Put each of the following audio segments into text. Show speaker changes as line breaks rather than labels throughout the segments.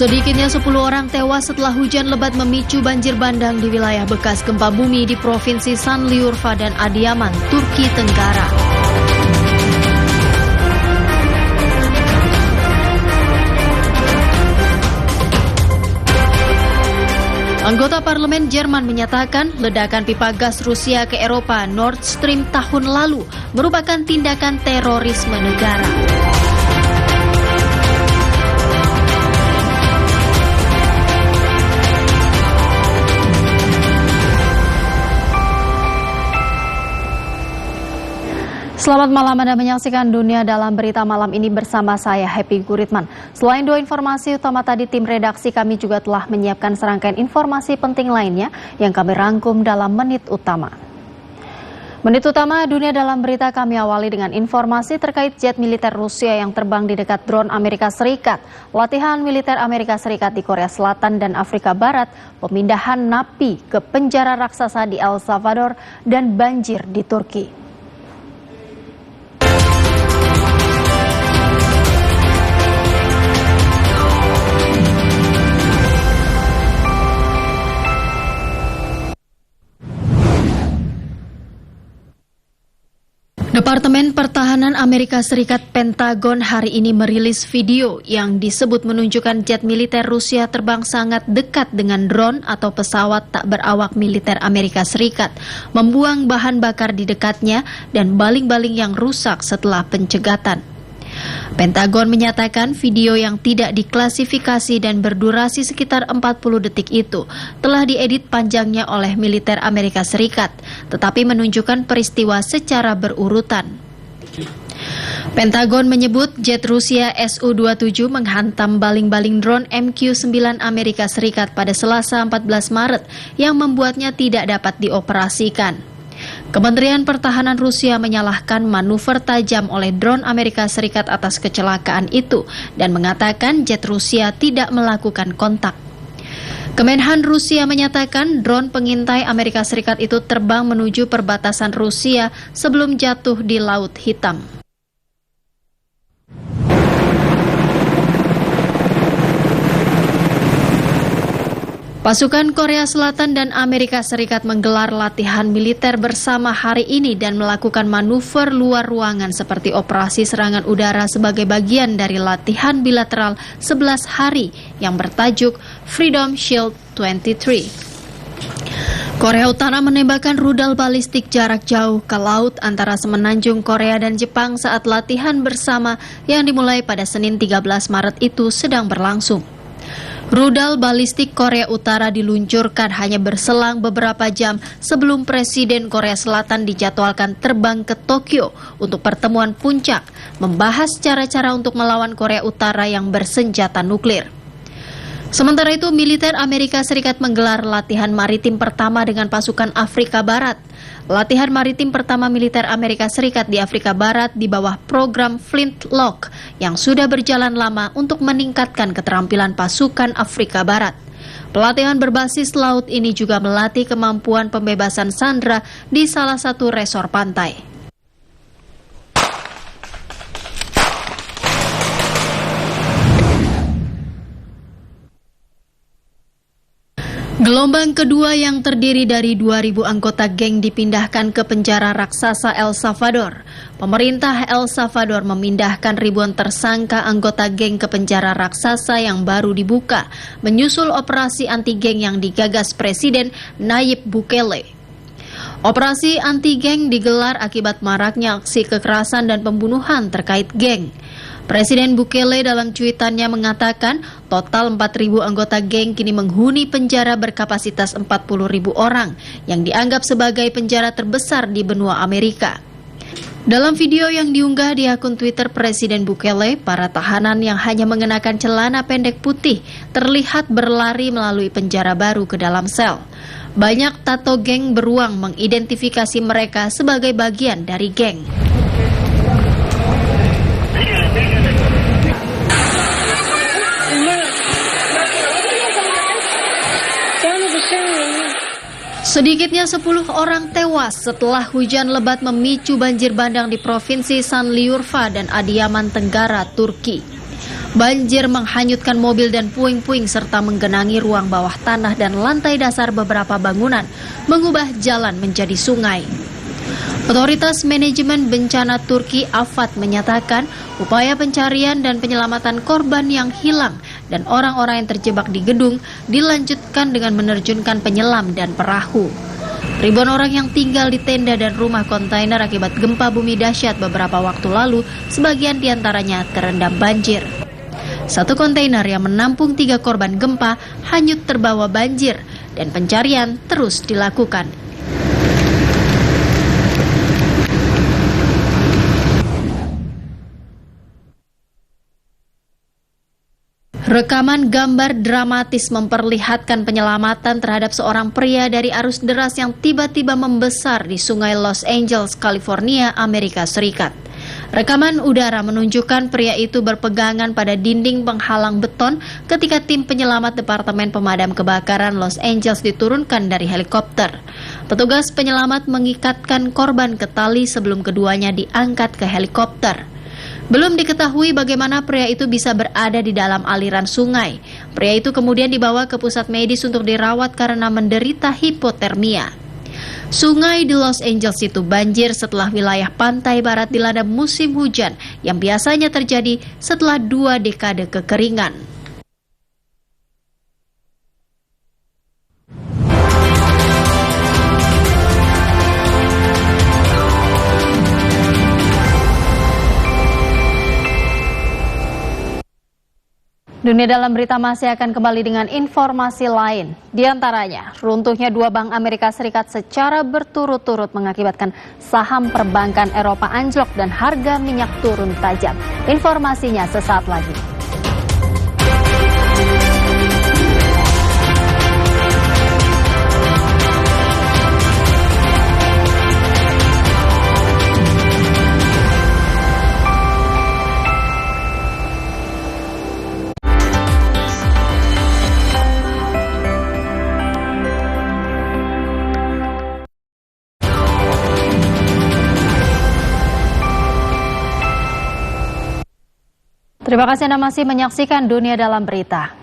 Sedikitnya 10 orang tewas setelah hujan lebat memicu banjir bandang di wilayah bekas gempa bumi di Provinsi Şanlıurfa dan Adıyaman, Turki Tenggara. Anggota parlemen Jerman menyatakan ledakan pipa gas Rusia ke Eropa Nord Stream tahun lalu merupakan tindakan terorisme negara. Selamat malam, Anda menyaksikan Dunia Dalam Berita malam ini bersama saya, Happy Guritman. Selain dua informasi utama tadi, tim redaksi kami juga telah menyiapkan serangkaian informasi penting lainnya yang kami rangkum dalam Menit Utama. Menit Utama Dunia Dalam Berita kami awali dengan informasi terkait jet militer Rusia yang terbang di dekat drone Amerika Serikat, latihan militer Amerika Serikat di Korea Selatan dan Afrika Barat, pemindahan napi ke penjara raksasa di El Salvador, dan banjir di Turki. Departemen Pertahanan Amerika Serikat Pentagon hari ini merilis video yang disebut menunjukkan jet militer Rusia terbang sangat dekat dengan drone atau pesawat tak berawak militer Amerika Serikat, membuang bahan bakar di dekatnya dan baling-baling yang rusak setelah pencegatan. Pentagon menyatakan video yang tidak diklasifikasi dan berdurasi sekitar 40 detik itu telah diedit panjangnya oleh militer Amerika Serikat, tetapi menunjukkan peristiwa secara berurutan. Pentagon menyebut jet Rusia Su-27 menghantam baling-baling drone MQ-9 Amerika Serikat pada Selasa 14 Maret yang membuatnya tidak dapat dioperasikan. Kementerian Pertahanan Rusia menyalahkan manuver tajam oleh drone Amerika Serikat atas kecelakaan itu dan mengatakan jet Rusia tidak melakukan kontak. Kemenhan Rusia menyatakan drone pengintai Amerika Serikat itu terbang menuju perbatasan Rusia sebelum jatuh di Laut Hitam. Pasukan Korea Selatan dan Amerika Serikat menggelar latihan militer bersama hari ini dan melakukan manuver luar ruangan seperti operasi serangan udara sebagai bagian dari latihan bilateral 11 hari yang bertajuk Freedom Shield 23. Korea Utara menembakkan rudal balistik jarak jauh ke laut antara semenanjung Korea dan Jepang saat latihan bersama yang dimulai pada Senin 13 Maret itu sedang berlangsung. Rudal balistik Korea Utara diluncurkan hanya berselang beberapa jam sebelum Presiden Korea Selatan dijadwalkan terbang ke Tokyo untuk pertemuan puncak, membahas cara-cara untuk melawan Korea Utara yang bersenjata nuklir. Sementara itu, militer Amerika Serikat menggelar latihan maritim pertama dengan pasukan Afrika Barat. Latihan maritim pertama militer Amerika Serikat di Afrika Barat di bawah program Flintlock yang sudah berjalan lama untuk meningkatkan keterampilan pasukan Afrika Barat. Pelatihan berbasis laut ini juga melatih kemampuan pembebasan sandera di salah satu resor pantai. Gelombang kedua yang terdiri dari 2.000 anggota geng dipindahkan ke penjara raksasa El Salvador. Pemerintah El Salvador memindahkan ribuan tersangka anggota geng ke penjara raksasa yang baru dibuka, menyusul operasi anti-geng yang digagas Presiden Nayib Bukele. Operasi anti-geng digelar akibat maraknya aksi kekerasan dan pembunuhan terkait geng. Presiden Bukele dalam cuitannya mengatakan total 4.000 anggota geng kini menghuni penjara berkapasitas 40.000 orang yang dianggap sebagai penjara terbesar di benua Amerika. Dalam video yang diunggah di akun Twitter Presiden Bukele, para tahanan yang hanya mengenakan celana pendek putih terlihat berlari melalui penjara baru ke dalam sel. Banyak tato geng beruang mengidentifikasi mereka sebagai bagian dari geng. Sedikitnya 10 orang tewas setelah hujan lebat memicu banjir bandang di Provinsi Şanlıurfa dan Adıyaman Tenggara, Turki. Banjir menghanyutkan mobil dan puing-puing serta menggenangi ruang bawah tanah dan lantai dasar beberapa bangunan, mengubah jalan menjadi sungai. Otoritas Manajemen Bencana Turki AFAD menyatakan upaya pencarian dan penyelamatan korban yang hilang dan orang-orang yang terjebak di gedung dilanjutkan dengan menerjunkan penyelam dan perahu. Ribuan orang yang tinggal di tenda dan rumah kontainer akibat gempa bumi dahsyat beberapa waktu lalu, sebagian diantaranya terendam banjir. Satu kontainer yang menampung 3 korban gempa hanyut terbawa banjir dan pencarian terus dilakukan. Rekaman gambar dramatis memperlihatkan penyelamatan terhadap seorang pria dari arus deras yang tiba-tiba membesar di sungai Los Angeles, California, Amerika Serikat. Rekaman udara menunjukkan pria itu berpegangan pada dinding penghalang beton ketika tim penyelamat Departemen Pemadam Kebakaran Los Angeles diturunkan dari helikopter. Petugas penyelamat mengikatkan korban ke tali sebelum keduanya diangkat ke helikopter. Belum diketahui bagaimana pria itu bisa berada di dalam aliran sungai. Pria itu kemudian dibawa ke pusat medis untuk dirawat karena menderita hipotermia. Sungai di Los Angeles itu banjir setelah wilayah pantai barat dilanda musim hujan yang biasanya terjadi setelah 2 dekade kekeringan. Dunia Dalam Berita masih akan kembali dengan informasi lain. Di antaranya, runtuhnya 2 bank Amerika Serikat secara berturut-turut mengakibatkan saham perbankan Eropa anjlok dan harga minyak turun tajam. Informasinya sesaat lagi. Terima kasih Anda masih menyaksikan Dunia Dalam Berita.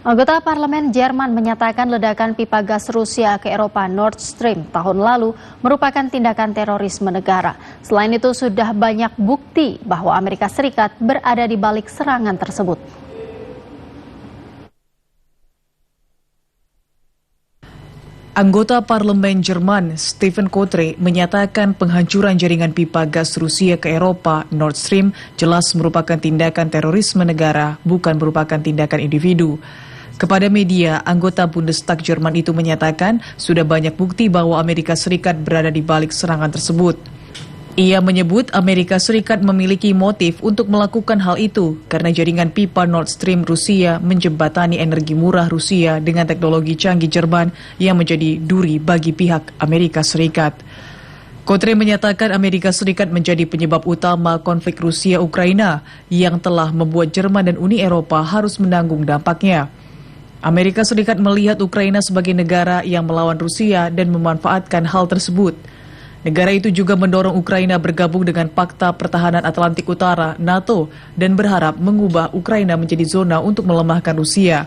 Anggota Parlemen Jerman menyatakan ledakan pipa gas Rusia ke Eropa Nord Stream tahun lalu merupakan tindakan terorisme negara. Selain itu sudah banyak bukti bahwa Amerika Serikat berada di balik serangan tersebut.
Anggota Parlemen Jerman Stefan Kotre menyatakan penghancuran jaringan pipa gas Rusia ke Eropa Nord Stream jelas merupakan tindakan terorisme negara, bukan merupakan tindakan individu. Kepada media, anggota Bundestag Jerman itu menyatakan sudah banyak bukti bahwa Amerika Serikat berada di balik serangan tersebut. Ia menyebut Amerika Serikat memiliki motif untuk melakukan hal itu karena jaringan pipa Nord Stream Rusia menjembatani energi murah Rusia dengan teknologi canggih Jerman yang menjadi duri bagi pihak Amerika Serikat. Kotre menyatakan Amerika Serikat menjadi penyebab utama konflik Rusia-Ukraina yang telah membuat Jerman dan Uni Eropa harus menanggung dampaknya. Amerika Serikat melihat Ukraina sebagai negara yang melawan Rusia dan memanfaatkan hal tersebut. Negara itu juga mendorong Ukraina bergabung dengan Pakta Pertahanan Atlantik Utara (NATO) dan berharap mengubah Ukraina menjadi zona untuk melemahkan Rusia.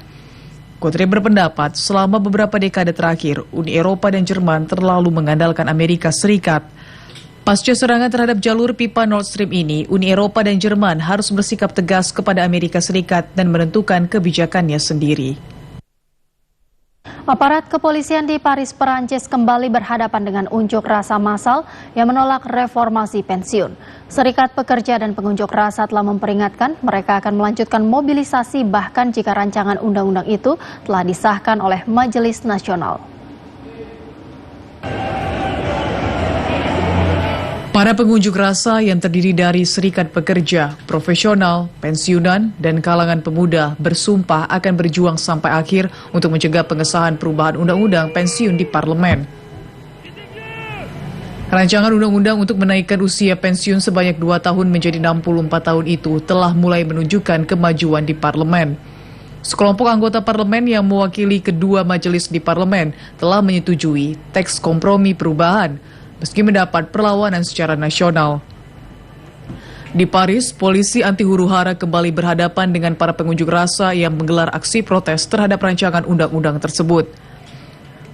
Kotre berpendapat selama beberapa dekade terakhir, Uni Eropa dan Jerman terlalu mengandalkan Amerika Serikat. Pasca serangan terhadap jalur pipa Nord Stream ini, Uni Eropa dan Jerman harus bersikap tegas kepada Amerika Serikat dan menentukan kebijakannya sendiri.
Aparat kepolisian di Paris, Perancis kembali berhadapan dengan unjuk rasa massal yang menolak reformasi pensiun. Serikat Pekerja dan pengunjuk rasa telah memperingatkan mereka akan melanjutkan mobilisasi bahkan jika rancangan undang-undang itu telah disahkan oleh Majelis Nasional.
Para pengunjuk rasa yang terdiri dari serikat pekerja, profesional, pensiunan, dan kalangan pemuda bersumpah akan berjuang sampai akhir untuk mencegah pengesahan perubahan undang-undang pensiun di parlemen. Rancangan undang-undang untuk menaikkan usia pensiun sebanyak 2 tahun menjadi 64 tahun itu telah mulai menunjukkan kemajuan di parlemen. Sekelompok anggota parlemen yang mewakili kedua majelis di parlemen telah menyetujui teks kompromi perubahan, meski mendapat perlawanan secara nasional. Di Paris, polisi anti huru-hara kembali berhadapan dengan para pengunjuk rasa yang menggelar aksi protes terhadap rancangan undang-undang tersebut.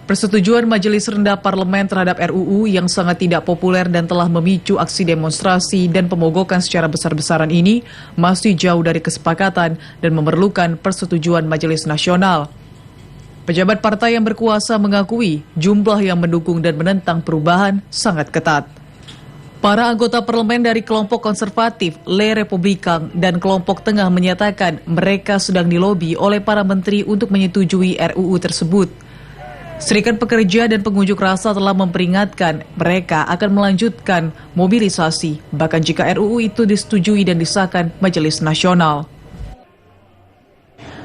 Persetujuan Majelis Rendah Parlemen terhadap RUU yang sangat tidak populer dan telah memicu aksi demonstrasi dan pemogokan secara besar-besaran ini masih jauh dari kesepakatan dan memerlukan persetujuan Majelis Nasional. Pejabat partai yang berkuasa mengakui jumlah yang mendukung dan menentang perubahan sangat ketat. Para anggota parlemen dari kelompok konservatif, Les Républicains, dan kelompok tengah menyatakan mereka sedang dilobi oleh para menteri untuk menyetujui RUU tersebut. Serikat Pekerja dan pengunjuk rasa telah memperingatkan mereka akan melanjutkan mobilisasi, bahkan jika RUU itu disetujui dan disahkan Majelis Nasional.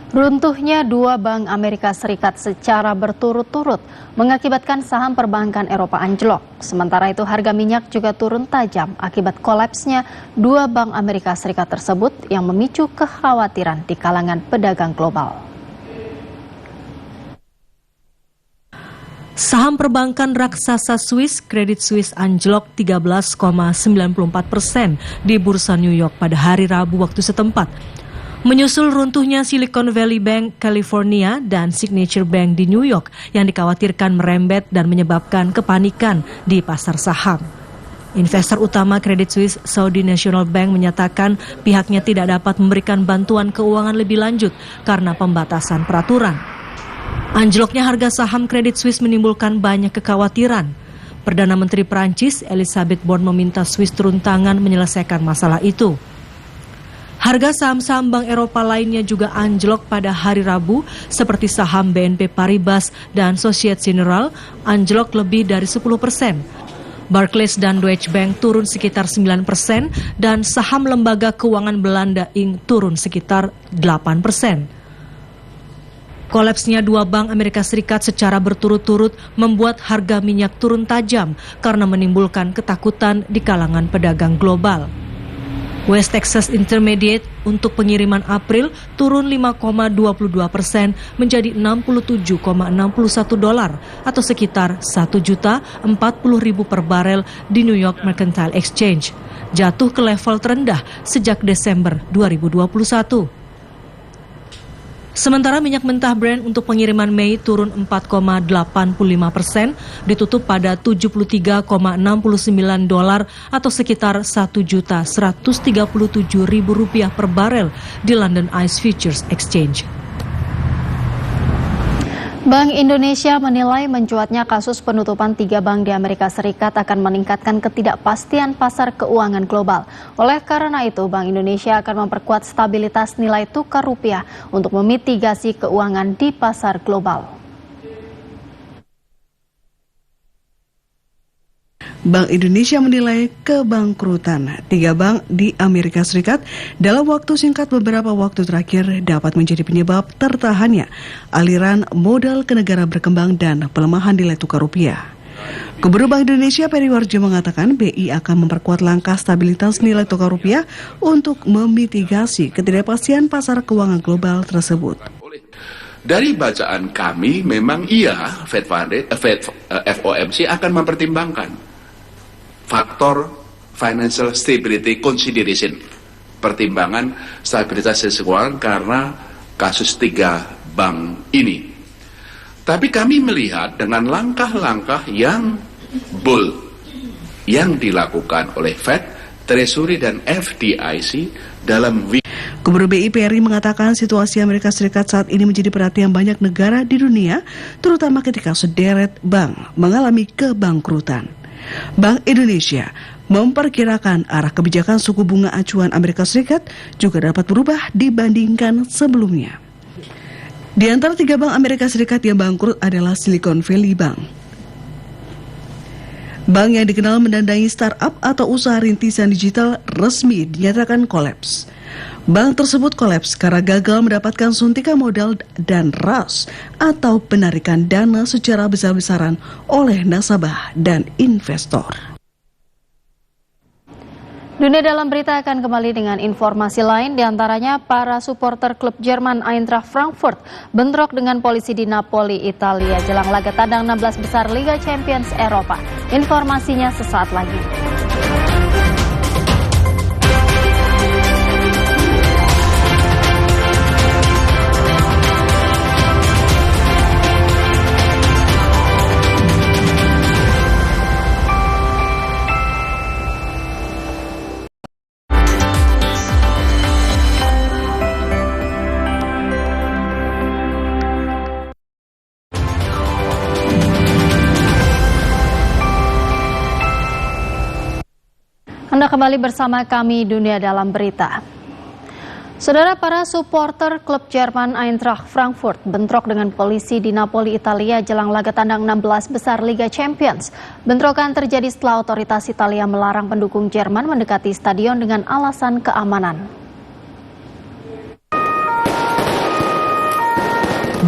Runtuhnya dua bank Amerika Serikat secara berturut-turut mengakibatkan saham perbankan Eropa anjlok. Sementara itu harga minyak juga turun tajam akibat kolapsnya dua bank Amerika Serikat tersebut yang memicu kekhawatiran di kalangan pedagang global.
Saham perbankan raksasa Swiss, Credit Suisse anjlok 13,94% di Bursa New York pada hari Rabu waktu setempat. Menyusul runtuhnya Silicon Valley Bank, California, dan Signature Bank di New York yang dikhawatirkan merembet dan menyebabkan kepanikan di pasar saham. Investor utama Credit Suisse, Saudi National Bank, menyatakan pihaknya tidak dapat memberikan bantuan keuangan lebih lanjut karena pembatasan peraturan. Anjloknya harga saham Credit Suisse menimbulkan banyak kekhawatiran. Perdana Menteri Prancis Elisabeth Borne meminta Swiss turun tangan menyelesaikan masalah itu. Harga saham-saham bank Eropa lainnya juga anjlok pada hari Rabu, seperti saham BNP Paribas dan Societe Generale anjlok lebih dari 10%. Barclays dan Deutsche Bank turun sekitar 9% dan saham lembaga keuangan Belanda Inc. turun sekitar 8%. Kolapsnya dua bank Amerika Serikat secara berturut-turut membuat harga minyak turun tajam karena menimbulkan ketakutan di kalangan pedagang global. West Texas Intermediate untuk pengiriman April turun 5,22% menjadi $67,61 atau sekitar 1.040.000 per barel di New York Mercantile Exchange, jatuh ke level terendah sejak Desember 2021. Sementara minyak mentah Brent untuk pengiriman Mei turun 4,85%, ditutup pada $73,69 atau sekitar $1.137.000 per barel di London ICE Futures Exchange.
Bank Indonesia menilai mencuatnya kasus penutupan 3 bank di Amerika Serikat akan meningkatkan ketidakpastian pasar keuangan global. Oleh karena itu, Bank Indonesia akan memperkuat stabilitas nilai tukar rupiah untuk memitigasi keuangan di pasar global.
Bank Indonesia menilai kebangkrutan 3 bank di Amerika Serikat dalam waktu singkat beberapa waktu terakhir dapat menjadi penyebab tertahannya aliran modal ke negara berkembang dan pelemahan nilai tukar rupiah. Gubernur Bank Indonesia Peri Warjio mengatakan BI akan memperkuat langkah stabilitas nilai tukar rupiah untuk memitigasi ketidakpastian pasar keuangan global tersebut.
Dari bacaan kami memang iya FOMC akan mempertimbangkan faktor financial stability consideration, pertimbangan stabilitas keuangan karena kasus 3 bank ini. Tapi kami melihat dengan langkah-langkah yang bold yang dilakukan oleh Fed, Treasury dan FDIC dalam
Gubernur BI Peri mengatakan situasi Amerika Serikat saat ini menjadi perhatian banyak negara di dunia, terutama ketika sederet bank mengalami kebangkrutan. Bank Indonesia memperkirakan arah kebijakan suku bunga acuan Amerika Serikat juga dapat berubah dibandingkan sebelumnya. Di antara 3 bank Amerika Serikat yang bangkrut adalah Silicon Valley Bank. Bank yang dikenal mendanai startup atau usaha rintisan digital resmi dinyatakan kolaps. Bank tersebut kolaps karena gagal mendapatkan suntikan modal dan RAS atau penarikan dana secara besar-besaran oleh nasabah dan investor.
Dunia Dalam Berita akan kembali dengan informasi lain, diantaranya para supporter klub Jerman Eintracht Frankfurt bentrok dengan polisi di Napoli, Italia jelang laga tandang 16 besar Liga Champions Eropa. Informasinya sesaat lagi. Anda kembali bersama kami Dunia Dalam Berita. Saudara, para supporter klub Jerman Eintracht Frankfurt bentrok dengan polisi di Napoli, Italia jelang laga tandang 16 besar Liga Champions. Bentrokan terjadi setelah otoritas Italia melarang pendukung Jerman mendekati stadion dengan alasan keamanan.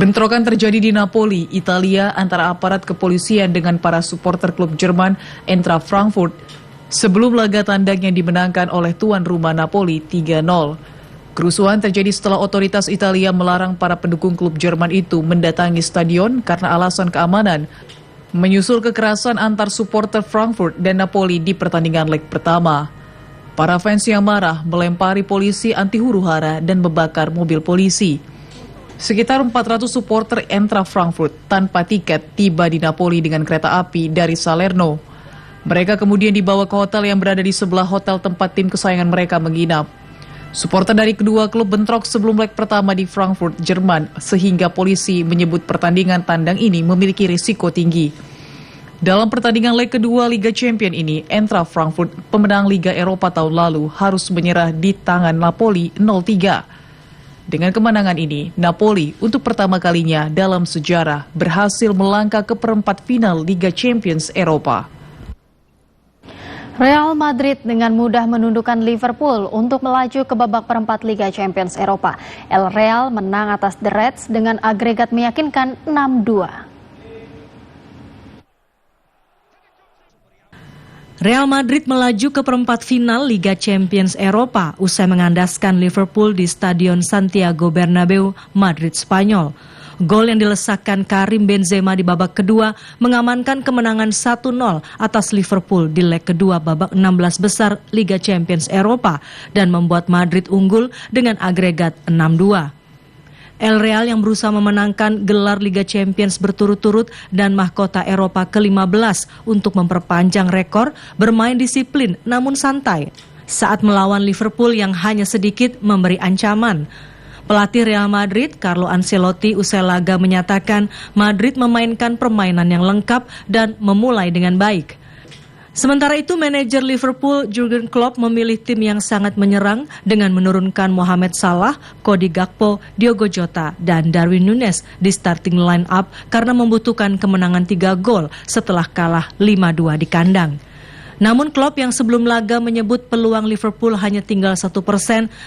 Bentrokan terjadi di Napoli, Italia antara aparat kepolisian dengan para supporter klub Jerman Eintracht Frankfurt sebelum laga tandang yang dimenangkan oleh tuan rumah Napoli 3-0. Kerusuhan terjadi setelah otoritas Italia melarang para pendukung klub Jerman itu mendatangi stadion karena alasan keamanan, menyusul kekerasan antar supporter Frankfurt dan Napoli di pertandingan leg pertama. Para fans yang marah melempari polisi anti huru-hara dan membakar mobil polisi. Sekitar 400 supporter Eintracht Frankfurt tanpa tiket tiba di Napoli dengan kereta api dari Salerno. Mereka kemudian dibawa ke hotel yang berada di sebelah hotel tempat tim kesayangan mereka menginap. Supporter dari kedua klub bentrok sebelum leg pertama di Frankfurt, Jerman, sehingga polisi menyebut pertandingan tandang ini memiliki risiko tinggi. Dalam pertandingan leg kedua Liga Champions ini, Eintracht Frankfurt, pemenang Liga Eropa tahun lalu, harus menyerah di tangan Napoli 0-3. Dengan kemenangan ini, Napoli untuk pertama kalinya dalam sejarah berhasil melangkah ke perempat final Liga Champions Eropa.
Real Madrid dengan mudah menundukkan Liverpool untuk melaju ke babak perempat Liga Champions Eropa. El Real menang atas The Reds dengan agregat meyakinkan 6-2.
Real Madrid melaju ke perempat final Liga Champions Eropa usai mengandaskan Liverpool di Stadion Santiago Bernabeu, Madrid, Spanyol. Gol yang dilesakkan Karim Benzema di babak kedua mengamankan kemenangan 1-0 atas Liverpool di leg kedua babak 16 besar Liga Champions Eropa dan membuat Madrid unggul dengan agregat 6-2. El Real yang berusaha memenangkan gelar Liga Champions berturut-turut dan mahkota Eropa ke-15 untuk memperpanjang rekor bermain disiplin namun santai saat melawan Liverpool yang hanya sedikit memberi ancaman. Pelatih Real Madrid, Carlo Ancelotti, usai laga menyatakan Madrid memainkan permainan yang lengkap dan memulai dengan baik. Sementara itu, manajer Liverpool, Jurgen Klopp, memilih tim yang sangat menyerang dengan menurunkan Mohamed Salah, Cody Gakpo, Diogo Jota, dan Darwin Núñez di starting line-up karena membutuhkan kemenangan 3 gol setelah kalah 5-2 di kandang. Namun Klopp yang sebelum laga menyebut peluang Liverpool hanya tinggal 1%,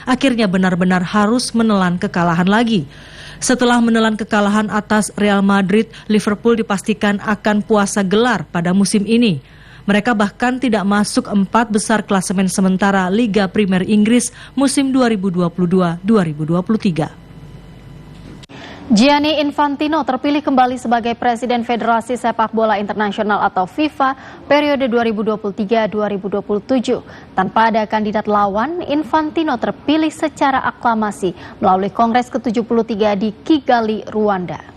akhirnya benar-benar harus menelan kekalahan lagi. Setelah menelan kekalahan atas Real Madrid, Liverpool dipastikan akan puasa gelar pada musim ini. Mereka bahkan tidak masuk 4 besar klasemen sementara Liga Premier Inggris musim 2022-2023.
Gianni Infantino terpilih kembali sebagai Presiden Federasi Sepak Bola Internasional atau FIFA periode 2023-2027. Tanpa ada kandidat lawan, Infantino terpilih secara aklamasi melalui Kongres ke-73 di Kigali, Rwanda.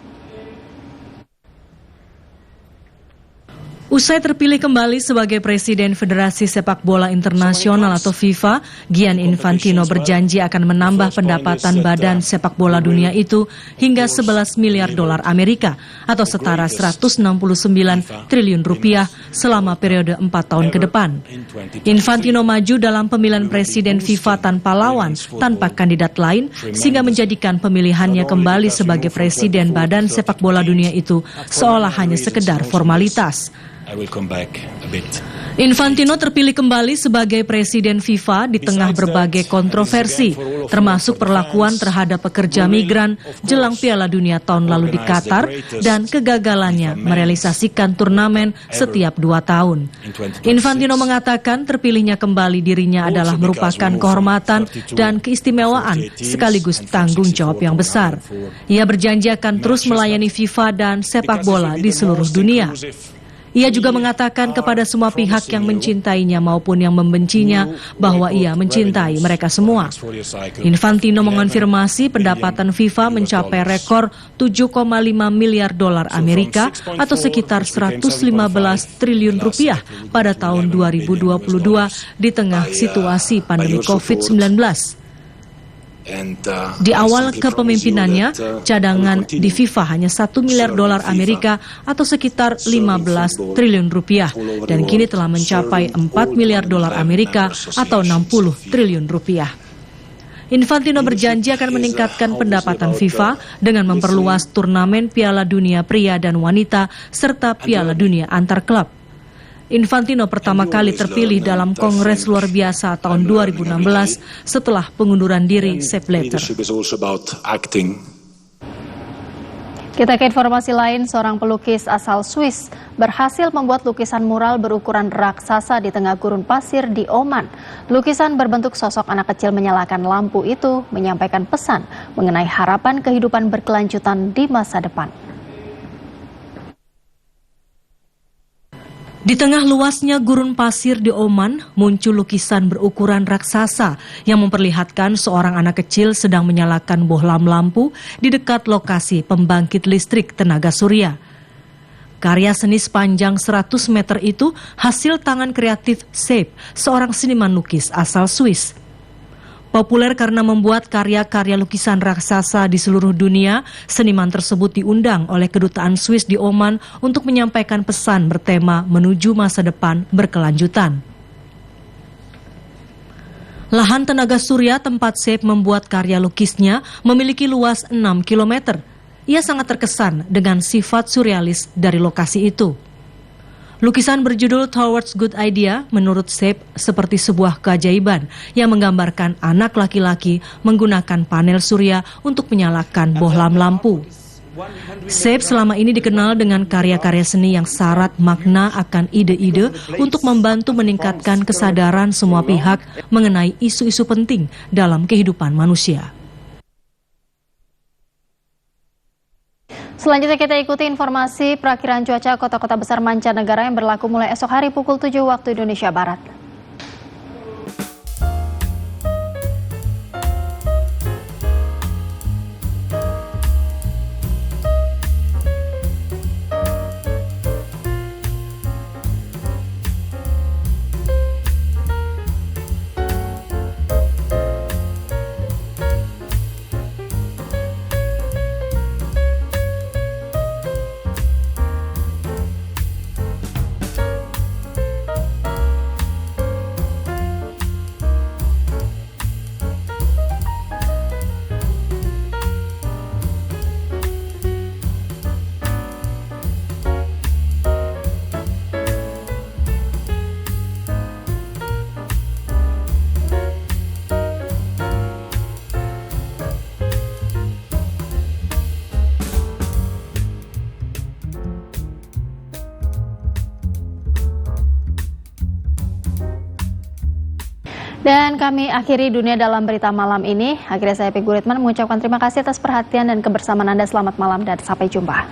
Usai terpilih kembali sebagai Presiden Federasi Sepak Bola Internasional atau FIFA, Gianni Infantino berjanji akan menambah pendapatan badan sepak bola dunia itu hingga 11 miliar dolar Amerika atau setara 169 triliun rupiah selama periode 4 tahun ke depan. Infantino maju dalam pemilihan Presiden FIFA tanpa lawan, tanpa kandidat lain, sehingga menjadikan pemilihannya kembali sebagai Presiden badan sepak bola dunia itu seolah hanya sekedar formalitas. Infantino terpilih kembali sebagai Presiden FIFA di tengah berbagai kontroversi, termasuk perlakuan terhadap pekerja migran jelang Piala Dunia tahun lalu di Qatar dan kegagalannya merealisasikan turnamen setiap 2 tahun. Infantino mengatakan terpilihnya kembali dirinya adalah merupakan kehormatan dan keistimewaan sekaligus tanggung jawab yang besar. Ia berjanji akan terus melayani FIFA dan sepak bola di seluruh dunia. Ia juga mengatakan kepada semua pihak yang mencintainya maupun yang membencinya bahwa ia mencintai mereka semua. Infantino mengonfirmasi pendapatan FIFA mencapai rekor 7,5 miliar dolar Amerika atau sekitar 115 triliun rupiah pada tahun 2022 di tengah situasi pandemi COVID-19. Di awal kepemimpinannya, cadangan di FIFA hanya $1 miliar Amerika atau sekitar 15 triliun rupiah, dan kini telah mencapai 4 miliar dolar Amerika atau 60 triliun rupiah. Infantino berjanji akan meningkatkan pendapatan FIFA dengan memperluas turnamen Piala Dunia pria dan wanita serta Piala Dunia antar klub. Infantino pertama kali terpilih dalam Kongres Luar Biasa tahun 2016 setelah pengunduran diri Sepp Blatter.
Kita ke informasi lain, seorang pelukis asal Swiss berhasil membuat lukisan mural berukuran raksasa di tengah gurun pasir di Oman. Lukisan berbentuk sosok anak kecil menyalakan lampu itu menyampaikan pesan mengenai harapan kehidupan berkelanjutan di masa depan.
Di tengah luasnya gurun pasir di Oman, muncul lukisan berukuran raksasa yang memperlihatkan seorang anak kecil sedang menyalakan bohlam lampu di dekat lokasi pembangkit listrik tenaga surya. Karya seni sepanjang 100 meter itu hasil tangan kreatif Sepp, seorang seniman lukis asal Swiss. Populer karena membuat karya-karya lukisan raksasa di seluruh dunia, seniman tersebut diundang oleh kedutaan Swiss di Oman untuk menyampaikan pesan bertema menuju masa depan berkelanjutan. Lahan tenaga surya tempat Sepp membuat karya lukisnya memiliki luas 6 km. Ia sangat terkesan dengan sifat surrealis dari lokasi itu. Lukisan berjudul Towards Good Idea menurut Sepp seperti sebuah keajaiban yang menggambarkan anak laki-laki menggunakan panel surya untuk menyalakan bohlam lampu. Sepp selama ini dikenal dengan karya-karya seni yang syarat makna akan ide-ide untuk membantu meningkatkan kesadaran semua pihak mengenai isu-isu penting dalam kehidupan manusia.
Selanjutnya kita ikuti informasi perakiraan cuaca kota-kota besar mancanegara yang berlaku mulai esok hari pukul 7 waktu Indonesia Barat. Dan kami akhiri dunia dalam berita malam ini. Akhirnya saya Peggy Guritman mengucapkan terima kasih atas perhatian dan kebersamaan Anda. Selamat malam dan sampai jumpa.